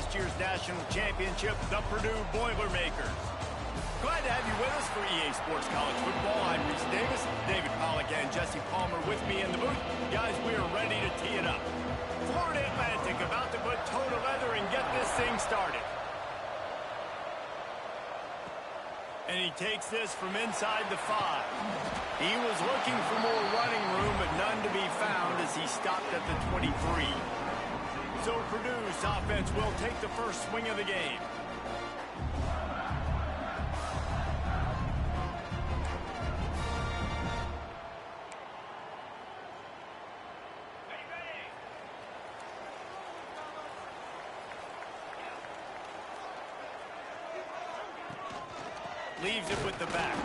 last year's national championship, the Purdue Boilermakers. Glad to have you with us for EA Sports College Football. I'm Reese Davis, David Pollack, and Jesse Palmer with me in the booth. Guys, we are ready to tee it up. Florida Atlantic about to put toe to leather and get this thing started. And he takes this from inside the 5. He was looking for more running room, but none to be found as he stopped at the 23. So Purdue's offense will take the first swing of the game. Leaves it with the back.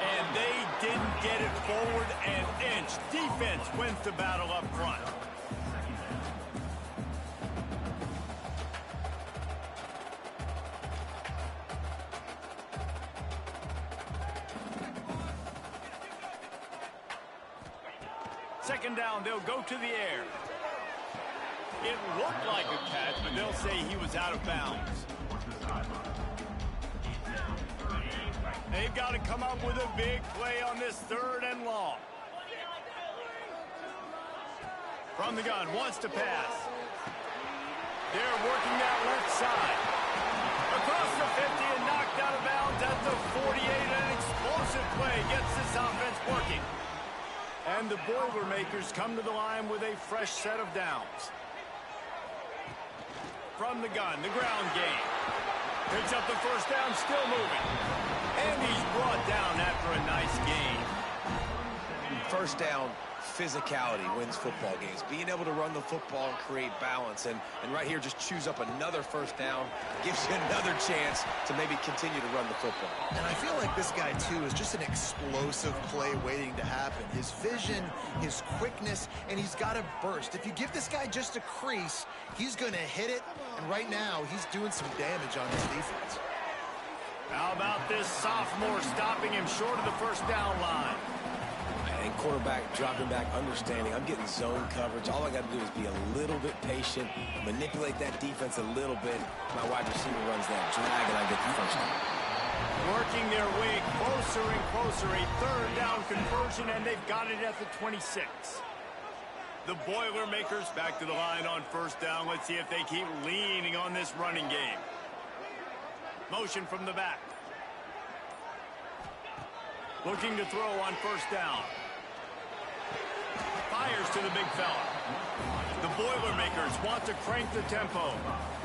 And they didn't get it forward an inch. Defense wins the battle up front. Second down, they'll go to the air. It looked like a catch, but they'll say he was out of bounds. They've got to come up with a big play on this 3rd and long. From the gun, wants to pass. They're working that left side. Across the 50 and knocked out of bounds at the 48. An explosive play gets this offense working. And the Boilermakers come to the line with a fresh set of downs. From the gun, the ground game. Picks up the first down, still moving. And he's brought down after a nice gain. First down, physicality wins football games. Being able to run the football and create balance. And right here, just choose up another first down. Gives you another chance to maybe continue to run the football. And I feel like this guy, too, is just an explosive play waiting to happen. His vision, his quickness, and he's got a burst. If you give this guy just a crease, he's going to hit it. And right now, he's doing some damage on this defense. How about this sophomore stopping him short of the first down line? And quarterback dropping back, understanding I'm getting zone coverage. All I got to do is be a little bit patient, manipulate that defense a little bit. My wide receiver runs that drag, and I get the first down. Working their way closer and closer. A 3rd down conversion, and they've got it at the 26. The Boilermakers back to the line on first down. Let's see if they keep leaning on this running game. Motion from the back. Looking to throw on first down. Fires to the big fella. The Boilermakers want to crank the tempo.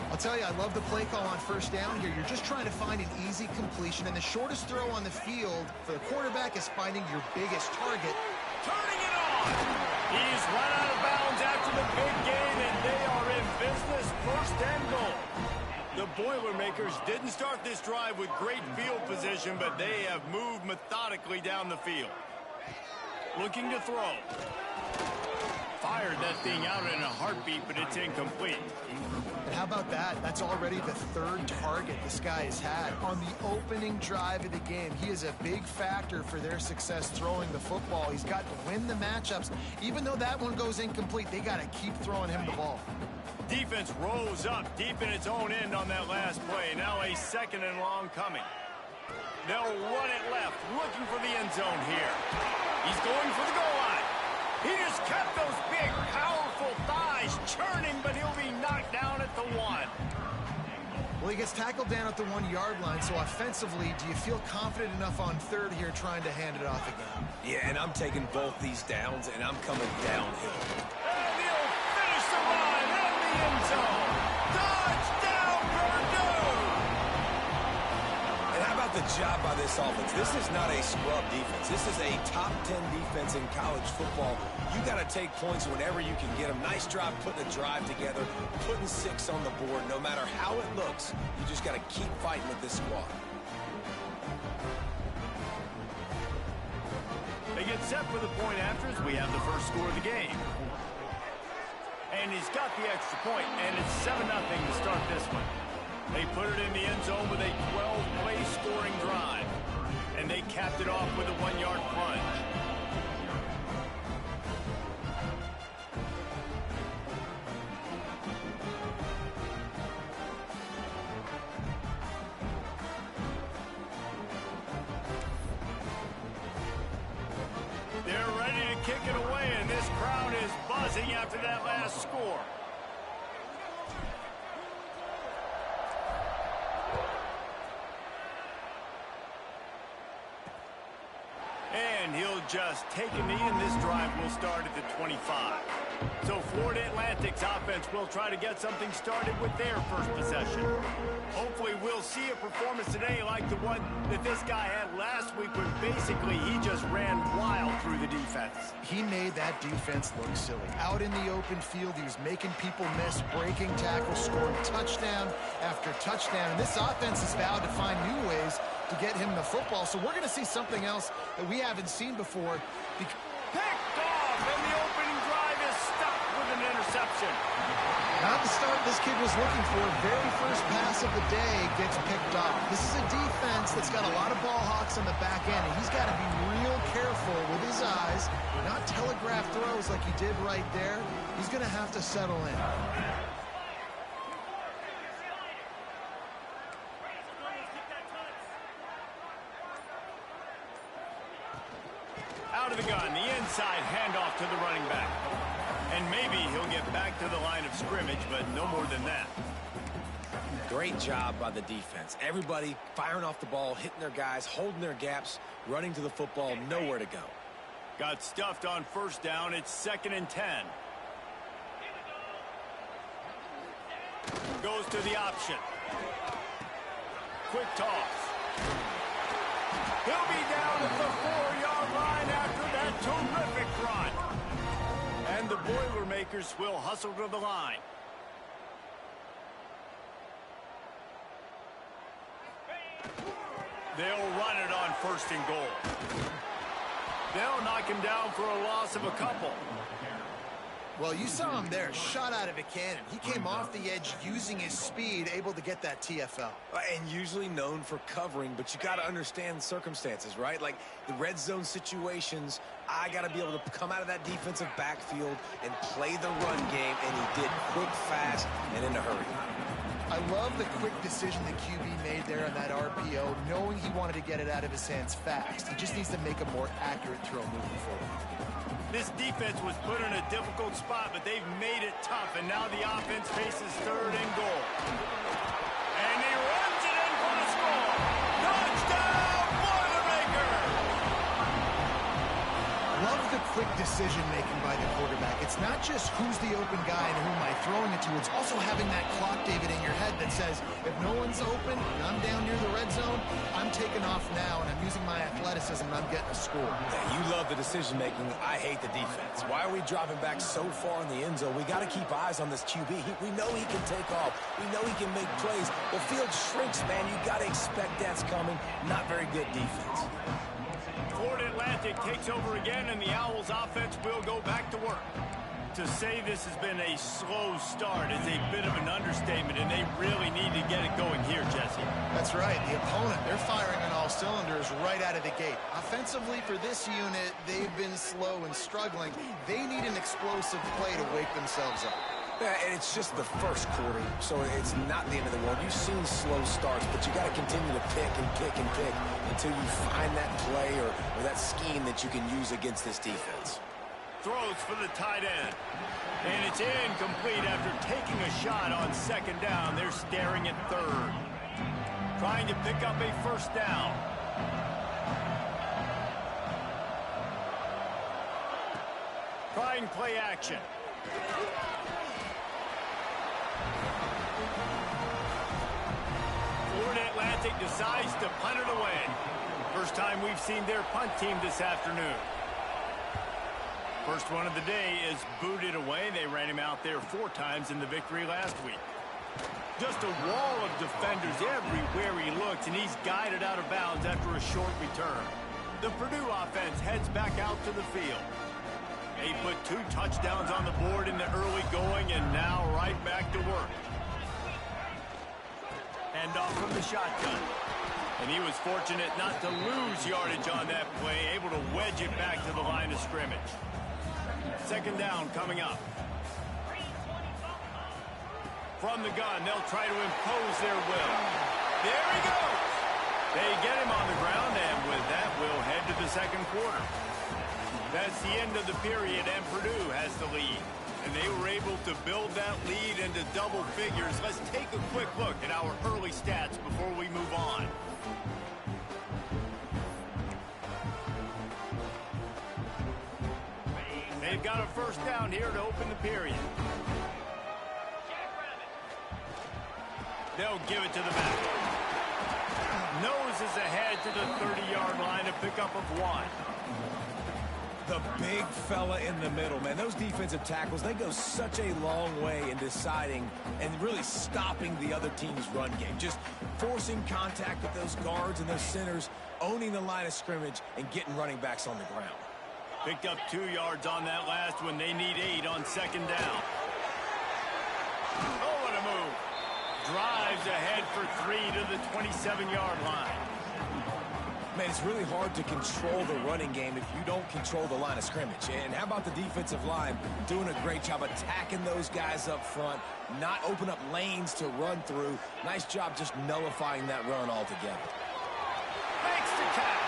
I'll tell you, I love the play call on first down here. You're just trying to find an easy completion, and the shortest throw on the field for the quarterback is finding your biggest target. Turning it on! He's run out of bounds after the big gain, and they are in business. First and goal. The Boilermakers didn't start this drive with great field position, but they have moved methodically down the field. Looking to throw. Fired that thing out in a heartbeat, but it's incomplete. And how about that? That's already the 3rd target this guy has had on the opening drive of the game. He is a big factor for their success throwing the football. He's got to win the matchups. Even though that one goes incomplete, they got to keep throwing him the ball. Defense rose up deep in its own end on that last play. Now a 2nd and long coming. They'll run it left, looking for the end zone here. He's going for the goal line. He just kept those big, powerful thighs churning, but he'll be knocked down at the 1. Well, he gets tackled down at the 1-yard line, so offensively, do you feel confident enough on 3rd here trying to hand it off again? Yeah, and I'm taking both these downs, and I'm coming downhill. And he'll finish the run in the end zone. Touchdown, Purdue! And how about the job by this offense? This is not a scrub defense. This is a top 10 defense in college football. You got to take points whenever you can get them. Nice job putting a drive together, putting 6 on the board. No matter how it looks, you just got to keep fighting with this squad. They get set for the point afters. We have the first score of the game. And he's got the extra point, and it's 7-0 to start this one. They put it in the end zone with a 12-play scoring drive. And they capped it off with a 1-yard plunge. kick it away, and this crowd is buzzing after that last score. And he'll just take a knee, and this drive will start at the 25. So Florida Atlantic's offense will try to get something started with their first possession. Hopefully we'll see a performance today like the one that this guy had last week when basically he just ran wild through the defense. He made that defense look silly. Out in the open field, he was making people miss, breaking tackles, scoring touchdown after touchdown. And this offense has vowed to find new ways to get him the football. So we're going to see something else that we haven't seen before. Picked off, and the opening drive is stopped with an interception. Not the start this kid was looking for. Very first pass of the day gets picked off. This is a defense that's got a lot of ball hawks on the back end, and he's got to be real careful with his eyes, not telegraph throws like he did right there. He's going to have to settle in. Out of the gun, the inside handoff to the running back. And maybe he'll get back to the line of scrimmage, but no more than that. Great job by the defense. Everybody firing off the ball, hitting their guys, holding their gaps, running to the football, nowhere to go. Got stuffed on first down. It's 2nd and 10. Goes to the option. Quick toss. He'll be down at the 4-yard line after that terrific run. And the Boilermakers will hustle to the line. They'll run it on 1st and goal. They'll knock him down for a loss of a couple. Well, you saw him there, shot out of a cannon. He came off the edge using his speed, able to get that TFL. And usually known for covering, but you got to understand the circumstances, right? Like the red zone situations, I got to be able to come out of that defensive backfield and play the run game, and he did quick, fast, and in a hurry. I love the quick decision the QB made there on that RPO, knowing he wanted to get it out of his hands fast. He just needs to make a more accurate throw moving forward. This defense was put in a difficult spot, but they've made it tough, and now the offense faces 3rd and goal. And he runs it in for the score. Touchdown, Boilermakers! Love the quick decision-making by the quarterback. It's not just who's the open guy and who am I throwing it to. It's also having that clock, David, in your head that says, if no one's open and I'm down near the red zone, I'm taking off now, and I'm using my athleticism, and I'm getting a score. Yeah, you love the decision-making. I hate the defense. Why are we dropping back so far in the end zone? We got to keep eyes on this QB. We know he can take off. We know he can make plays. The field shrinks, man. You got to expect that's coming. Not very good defense. Florida Atlantic takes over again, and the Owls offense will go back to work. To say this has been a slow start is a bit of an understatement, and they really need to get it going here, Jesse. That's right. The opponent, they're firing on all cylinders right out of the gate. Offensively, for this unit, they've been slow and struggling. They need an explosive play to wake themselves up. Yeah, and it's just the first quarter, so it's not the end of the world. You've seen slow starts, but you got to continue to pick and pick and pick until you find that play or that scheme that you can use against this defense. Throws for the tight end. And it's incomplete after taking a shot on 2nd down. They're staring at 3rd. Trying to pick up a 1st down. Trying play action. Florida Atlantic decides to punt it away. First time we've seen their punt team this afternoon. First one of the day is booted away. They ran him out there 4 times in the victory last week. Just a wall of defenders everywhere he looks, and he's guided out of bounds after a short return. The Purdue offense heads back out to the field. They put 2 touchdowns on the board in the early going, and now right back to work. Hand off from the shotgun. And he was fortunate not to lose yardage on that play, able to wedge it back to the line of scrimmage. 2nd down coming up. From the gun, they'll try to impose their will. There he goes. They get him on the ground, and with that, we'll head to the 2nd quarter. That's the end of the period, and Purdue has the lead. And they were able to build that lead into double figures. Let's take a quick look at our early stats before we move on. They've got a first down here to open the period. They'll give it to the back. Noses ahead to the 30-yard line, a pickup of 1. The big fella in the middle, man. Those defensive tackles, they go such a long way in deciding and really stopping the other team's run game. Just forcing contact with those guards and those centers, owning the line of scrimmage, and getting running backs on the ground. Picked up 2 yards on that last one. They need 8 on second down. Oh, what a move. Drives ahead for 3 to the 27-yard line. Man, it's really hard to control the running game if you don't control the line of scrimmage. And how about the defensive line doing a great job attacking those guys up front, not open up lanes to run through. Nice job just nullifying that run altogether. Makes the catch.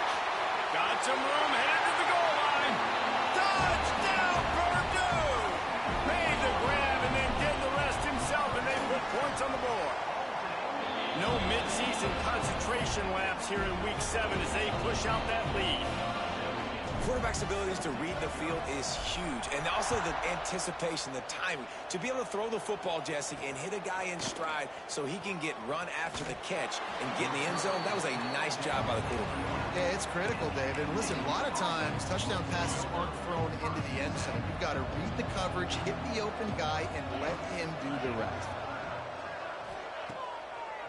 Got some room, headed to the goal line. Touchdown, Purdue! Made the grab and then did the rest himself, and they put points on the board. No midseason concentration laps here in week 7 as they push out that lead. Quarterback's abilities to read the field is huge, and also the anticipation, the timing. To be able to throw the football, Jesse, and hit a guy in stride so he can get run after the catch and get in the end zone, that was a nice job by the quarterback. Yeah, it's critical, David. Listen, a lot of times touchdown passes aren't thrown into the end zone. You've got to read the coverage, hit the open guy, and let him do the rest.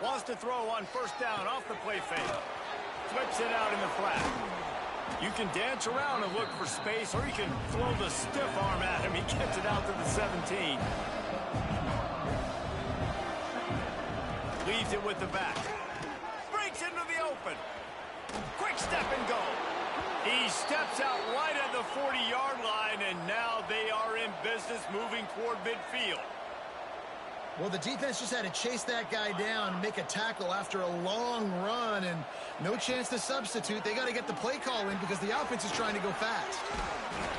Wants to throw on first down off the play fake. Flips it out in the flat. You can dance around and look for space, or you can throw the stiff arm at him. He gets it out to the 17. Leaves it with the back. Breaks into the open. Quick step and go. He steps out right at the 40-yard line, and now they are in business moving toward midfield. Well, the defense just had to chase that guy down and make a tackle after a long run, and no chance to substitute. They got to get the play call in because the offense is trying to go fast.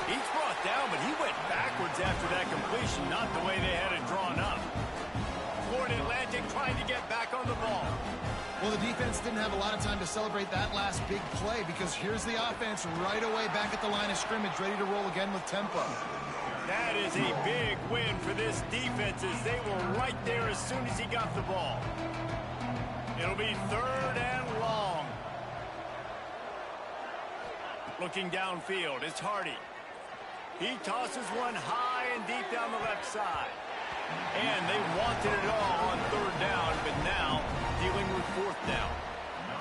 He's brought down, but he went backwards after that completion, not the way they had it drawn up. Florida Atlantic trying to get back on the ball. Well, the defense didn't have a lot of time to celebrate that last big play because here's the offense right away back at the line of scrimmage, ready to roll again with tempo. That is a big win for this defense as they were right there as soon as he got the ball. It'll be 3rd and long. Looking downfield, it's Hardy. He tosses one high and deep down the left side. And they wanted it all on 3rd down, but now dealing with 4th down.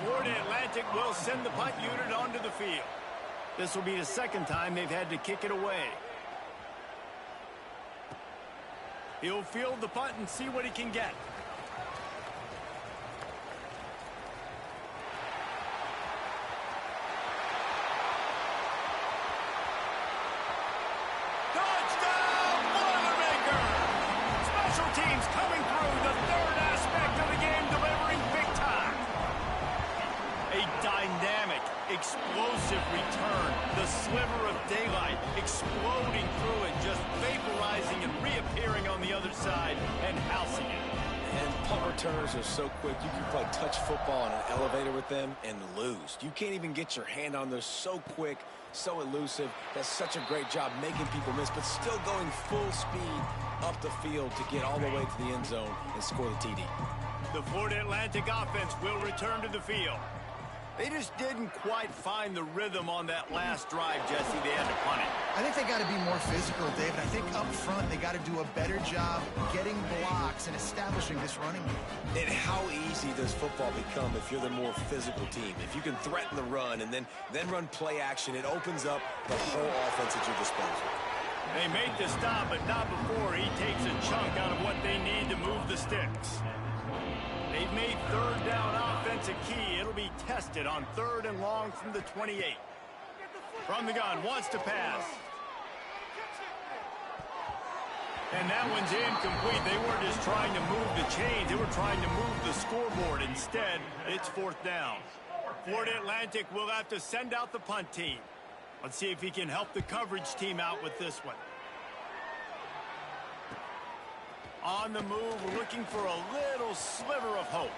Florida Atlantic will send the punt unit onto the field. This will be the 2nd time they've had to kick it away. He'll field the punt and see what he can get. Touchdown, Boilermaker! Special teams coming through, the 3rd aspect of the game, delivering big time. A dynamic, explosive return. The sliver of daylight exploding through it, just vaporizing and reappearing on the other side and housing it. And punt returners are so quick. You can play touch football on an elevator with them and lose. You can't even get your hand on them. They're so quick, so elusive. Does such a great job making people miss, but still going full speed up the field to get all the way to the end zone and score the TD. The Florida Atlantic offense will return to the field. They just didn't quite find the rhythm on that last drive, Jesse. They had to punt it. I think they got to be more physical, David. I think up front they got to do a better job getting blocks and establishing this running game. And how easy does football become if you're the more physical team? If you can threaten the run and then run play action, it opens up the whole offense at your disposal. They make the stop, but not before he takes a chunk out of what they need to move the sticks. They've made 3rd down offense a key. It'll be tested on 3rd and long from the 28. From the gun, wants to pass. And that one's incomplete. They weren't just trying to move the chains. They were trying to move the scoreboard. Instead, it's 4th down. Florida Atlantic will have to send out the punt team. Let's see if he can help the coverage team out with this one. On the move, looking for a little sliver of hope.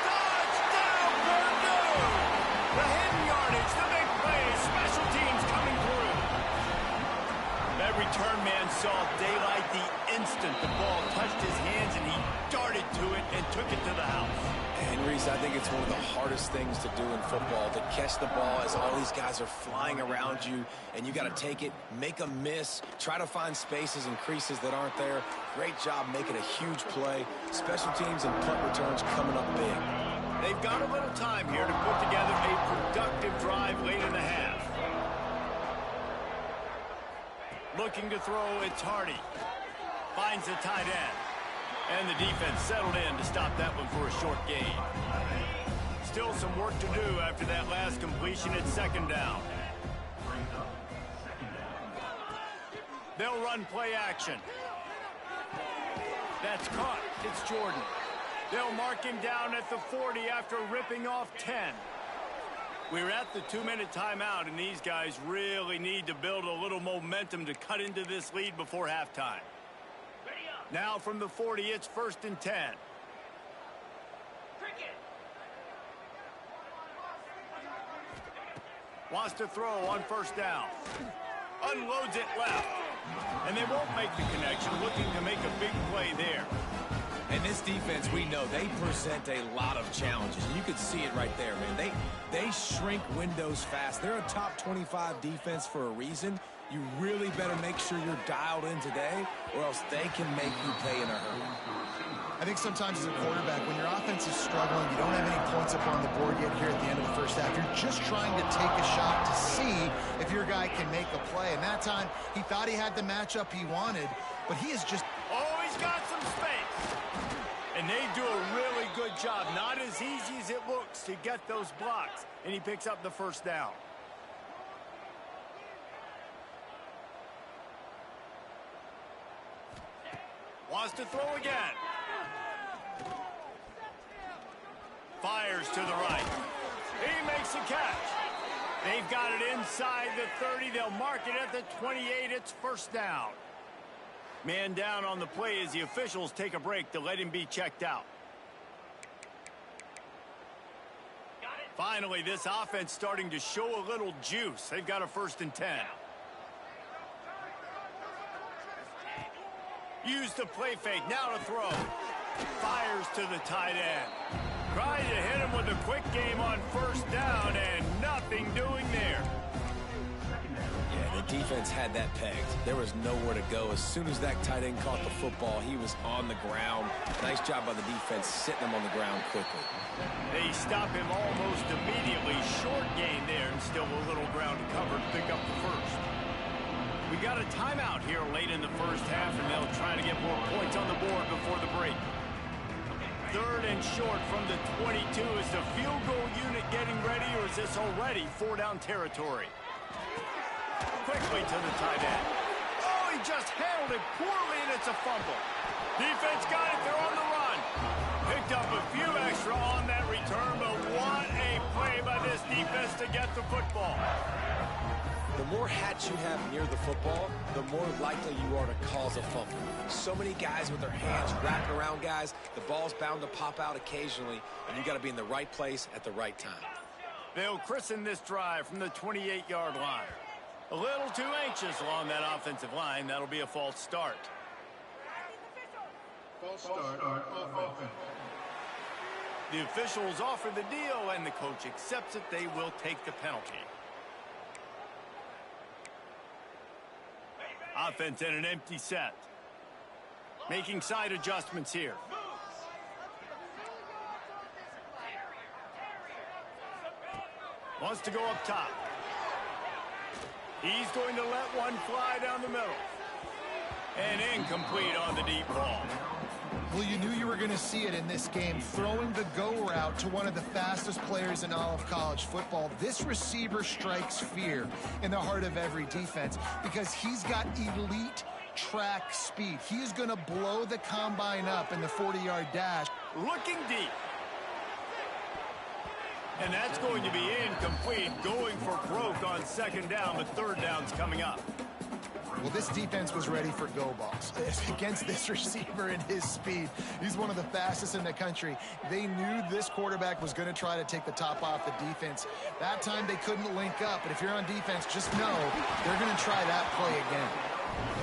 Touchdown, Purdue! The hidden yardage, the big play, special teams coming through. That return man saw daylight the instant the ball touched his hands, and he darted to it and took it to the house. And Reese, I think it's one of the hardest things to do in football, to catch the ball as all these guys are flying around you, and you got to take it, make a miss, try to find spaces and creases that aren't there. Great job making a huge play. Special teams and punt returns coming up big. They've got a little time here to put together a productive drive late in the half. Looking to throw, it's Hardy. Finds the tight end. And the defense settled in to stop that one for a short gain. Still some work to do after that last completion at second down. They'll run play action. That's caught. It's Jordan. They'll mark him down at the 40 after ripping off 10. We're at the 2-minute timeout, and these guys really need to build a little momentum to cut into this lead before halftime. Now from the 40, it's 1st and 10. Wants to throw on 1st down. Unloads it left. And they won't make the connection, looking to make a big play there. And this defense, we know, they present a lot of challenges. And you can see it right there, man. They shrink windows fast. They're a top 25 defense for a reason. You really better make sure you're dialed in today, or else they can make you pay in a hurry. I think sometimes as a quarterback, when your offense is struggling, you don't have any points up on the board yet here at the end of the first half. You're just trying to take a shot to see if your guy can make a play. And that time, he thought he had the matchup he wanted, but he is just... Oh, he's got some space. And they do a really good job. Not as easy as it looks to get those blocks. And he picks up the 1st down. Wants to throw again. Fires to the right. He makes a catch. They've got it inside the 30. They'll mark it at the 28. It's 1st down. Man down on the play as the officials take a break to let him be checked out. Finally, this offense starting to show a little juice. They've got a 1st and 10. Use the play fake, now to throw. Fires to the tight end. Trying to hit him with a quick game on 1st down, and nothing doing there. Yeah, the defense had that pegged. There was nowhere to go. As soon as that tight end caught the football, he was on the ground. Nice job by the defense sitting him on the ground quickly. They stop him almost immediately. Short gain there, and still a little ground to cover to pick up the 1st. We got a timeout here late in the first half, and they'll try to get more points on the board before the break. 3rd and short from the 22. Is the field goal unit getting ready, or is this already 4-down territory? Quickly to the tight end. Oh, he just handled it poorly, and it's a fumble. Defense got it. They're on the run. Picked up a few extra on that return, but what a play by this defense to get the football. The more hats you have near the football, the more likely you are to cause a fumble. So many guys with their hands wrapped around guys, the ball's bound to pop out occasionally, and you got to be in the right place at the right time. They'll christen this drive from the 28-yard line. A little too anxious along that offensive line. That'll be a false start. False start on offense. The officials offer the deal, and the coach accepts it. They will take the penalty. Offense in an empty set. Making side adjustments here. Wants to go up top. He's going to let one fly down the middle. And incomplete on the deep ball. Well, you knew you were going to see it in this game, throwing the go route to one of the fastest players in all of college football. This receiver strikes fear in the heart of every defense because he's got elite track speed. He is going to blow the combine up in the 40-yard dash. Looking deep. And that's going to be incomplete, going for broke on second down, but third down's coming up. Well, this defense was ready for go balls. Against this receiver and his speed, he's one of the fastest in the country. They knew this quarterback was going to try to take the top off the defense. That time they couldn't link up, but if you're on defense, just know they're going to try that play again.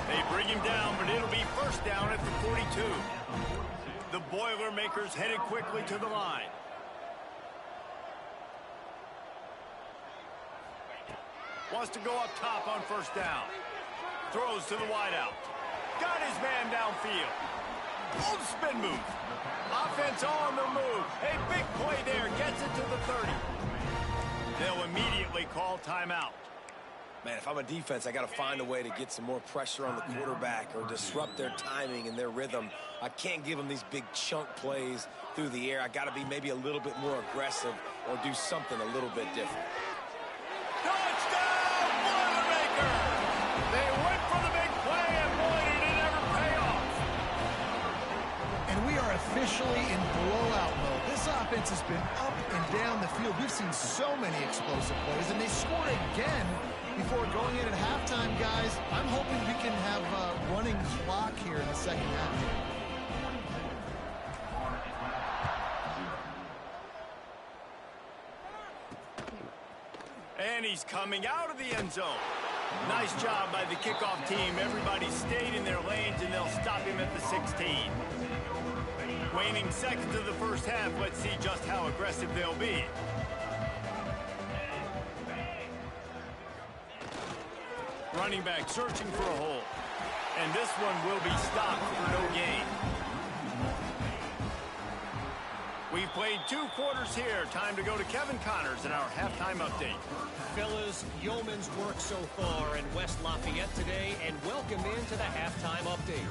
They bring him down, but it'll be first down at the 42. The Boilermakers headed quickly to the line. Wants to go up top on first down. Throws to the wideout. Got his man downfield. Old spin move. Offense on the move. A big play there. Gets it to the 30. They'll immediately call timeout. Man, if I'm a defense, I got to find a way to get some more pressure on the quarterback or disrupt their timing and their rhythm. I can't give them these big chunk plays through the air. I got to be maybe a little bit more aggressive or do something a little bit different. Touchdown, Boilermakers! They went for the big play, and boy, did it ever pay off. And we are officially in blowout mode. This offense has been up and down the field. We've seen so many explosive plays, and they scored again before going in at halftime, guys. I'm hoping we can have a running clock here in the second half. And he's coming out of the end zone. Nice job by the kickoff team. Everybody stayed in their lanes, and they'll stop him at the 16. Waning seconds of the first half. Let's see just how aggressive they'll be. Running back searching for a hole. And this one will be stopped for no gain. We've played 2 quarters here. Time to go to Kevin Connors in our halftime update. Fellas, yeoman's work so far in West Lafayette today, and welcome into the halftime update.